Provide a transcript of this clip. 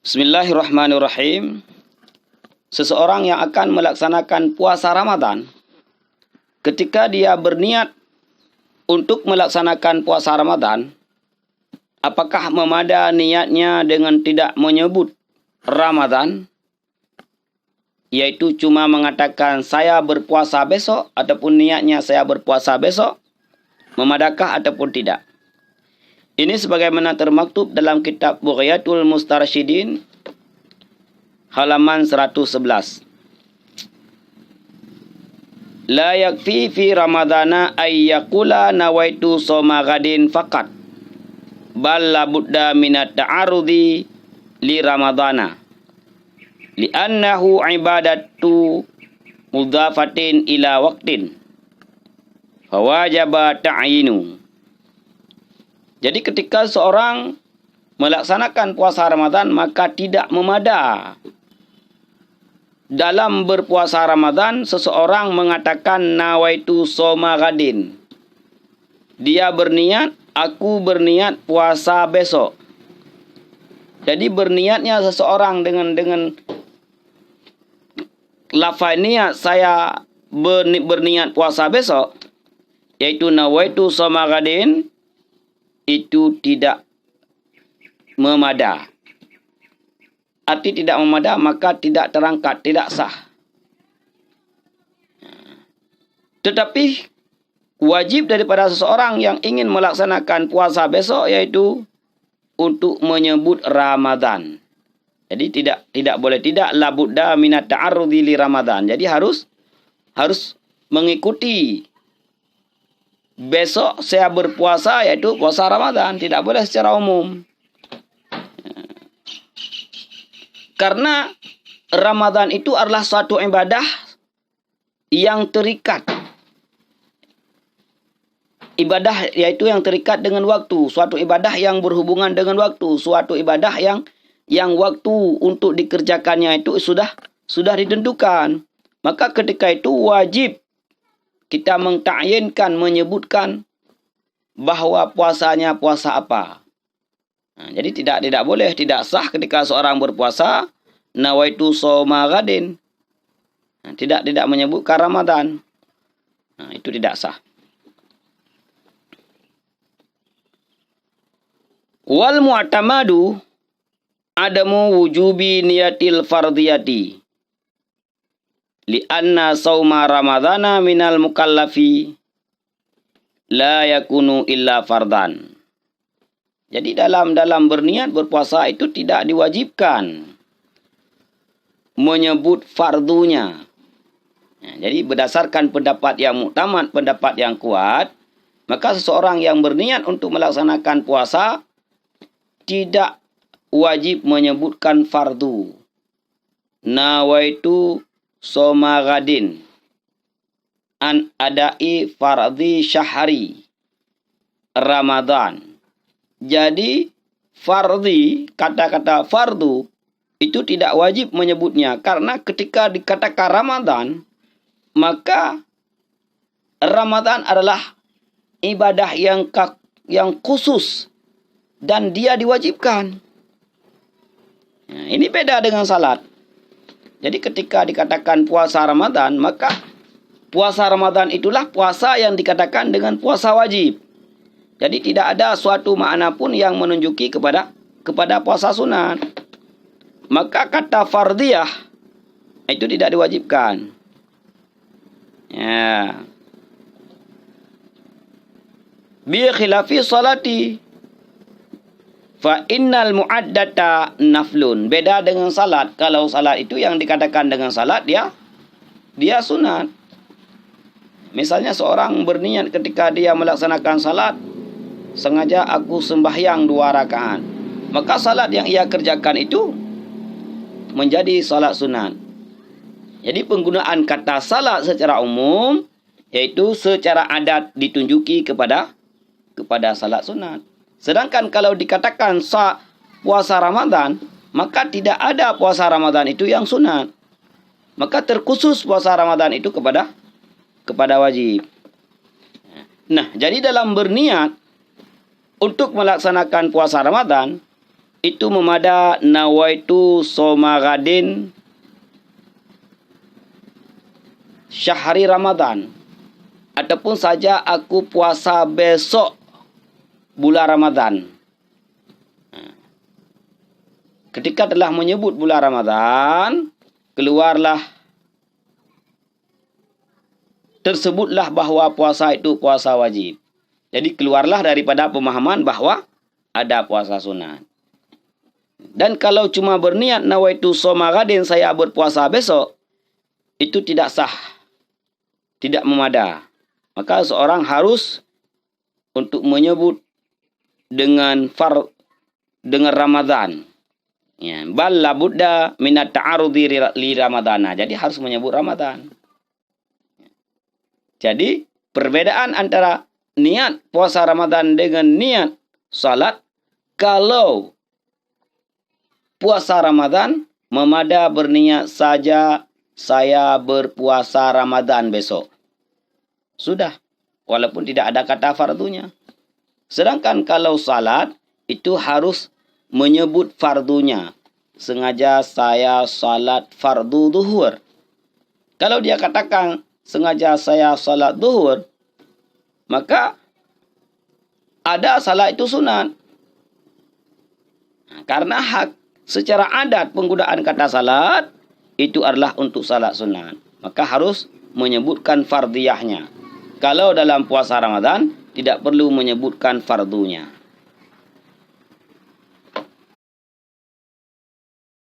Bismillahirrahmanirrahim. Seseorang yang akan melaksanakan puasa Ramadan, ketika dia berniat untuk melaksanakan puasa Ramadan, apakah memada niatnya dengan tidak menyebut Ramadan, yaitu cuma mengatakan saya berpuasa besok, ataupun niatnya saya berpuasa besok, memadakah ataupun tidak? Ini sebagaimana termaktub dalam kitab Bughayatul Mustarsyidin halaman 111. La yakfi fi Ramadana ay yaqula nawaitu shoma ghadin faqat bal la budda minat ta'arudi li Ramadana li'annahu ibadatu mudhafatin ila waqtin fawajaba ta'yinu. Jadi ketika seorang melaksanakan puasa Ramadan, maka tidak memada dalam berpuasa Ramadan seseorang mengatakan nawaitu shoma ghadin. Dia berniat, aku berniat puasa besok. Jadi berniatnya seseorang dengan lafaz niat saya berniat puasa besok, yaitu nawaitu shoma ghadin, itu tidak memada. Arti tidak memada, maka tidak terangkat, tidak sah. Tetapi wajib daripada seseorang yang ingin melaksanakan puasa besok, yaitu untuk menyebut Ramadan. Jadi tidak boleh tidak, la budda minat ta'arrudi li Ramadan. Jadi harus mengikuti besok saya berpuasa, yaitu puasa Ramadan. Tidak boleh secara umum. Karena Ramadan itu adalah suatu ibadah yang terikat. Ibadah yaitu yang terikat dengan waktu. Suatu ibadah yang berhubungan dengan waktu. Suatu ibadah yang waktu untuk dikerjakannya itu sudah ditentukan. Maka ketika itu wajib kita mengta'yinkan, menyebutkan bahawa puasanya puasa apa. Jadi tidak boleh, tidak sah ketika seorang berpuasa nawaitu shoma ghadin. Tidak menyebutkan Ramadan. Itu tidak sah. Wal mu'tamadu adamu wujubi niyatil fardiyati. Lianna sauma Ramadana minal mukallafi la yakunu illa fardan. Jadi dalam berniat berpuasa itu tidak diwajibkan menyebut fardunya. Jadi berdasarkan pendapat yang muktamad, pendapat yang kuat, maka seseorang yang berniat untuk melaksanakan puasa tidak wajib menyebutkan fardu. Nawaitu shoma ghadin an adai fardhi syahri Ramadan. Jadi fardhi, kata-kata fardu itu tidak wajib menyebutnya, karena ketika dikatakan Ramadan, maka Ramadan adalah ibadah yang khusus dan dia diwajibkan. Ini beda dengan salat. Jadi ketika dikatakan puasa Ramadan, maka puasa Ramadan itulah puasa yang dikatakan dengan puasa wajib. Jadi tidak ada suatu makna pun yang menunjuki kepada puasa sunat. Maka kata fardiyah itu tidak diwajibkan. Ya. Bi khilafi salati fa innal muaddata naflun. Beda dengan salat. Kalau salat itu yang dikatakan dengan salat dia sunat. Misalnya seorang berniat ketika dia melaksanakan salat, sengaja aku sembahyang 2 rakaat. Maka salat yang ia kerjakan itu menjadi salat sunat. Jadi penggunaan kata salat secara umum, yaitu secara adat ditunjuki kepada salat sunat. Sedangkan kalau dikatakan puasa Ramadan, maka tidak ada puasa Ramadan itu yang sunat. Maka terkhusus puasa Ramadan itu kepada wajib. Nah, jadi dalam berniat untuk melaksanakan puasa Ramadan, itu memada nawaitu somagadin syahri Ramadan. Ataupun saja aku puasa besok bulan Ramadan. Ketika telah menyebut bulan Ramadan, tersebutlah bahawa puasa itu puasa wajib. Jadi keluarlah daripada pemahaman bahawa ada puasa sunat. Dan kalau cuma berniat nawaitu somagadin, saya berpuasa besok, itu tidak sah. Tidak memada. Maka seorang harus untuk menyebut dengan Ramadan. Ya, bal la budda min at-ta'arudi li Ramadana. Jadi harus menyebut Ramadan. Jadi perbedaan antara niat puasa Ramadan dengan niat salat, kalau puasa Ramadan memada berniat saja saya berpuasa Ramadan besok. Sudah, walaupun tidak ada kata fardunya. Sedangkan kalau salat, itu harus menyebut fardunya. Sengaja saya salat fardu duhur. Kalau dia katakan, sengaja saya salat duhur, maka ada salat itu sunat. Karena secara adat penggunaan kata salat, itu adalah untuk salat sunat. Maka harus menyebutkan fardiyahnya. Kalau dalam puasa Ramadan, tidak perlu menyebutkan fardunya.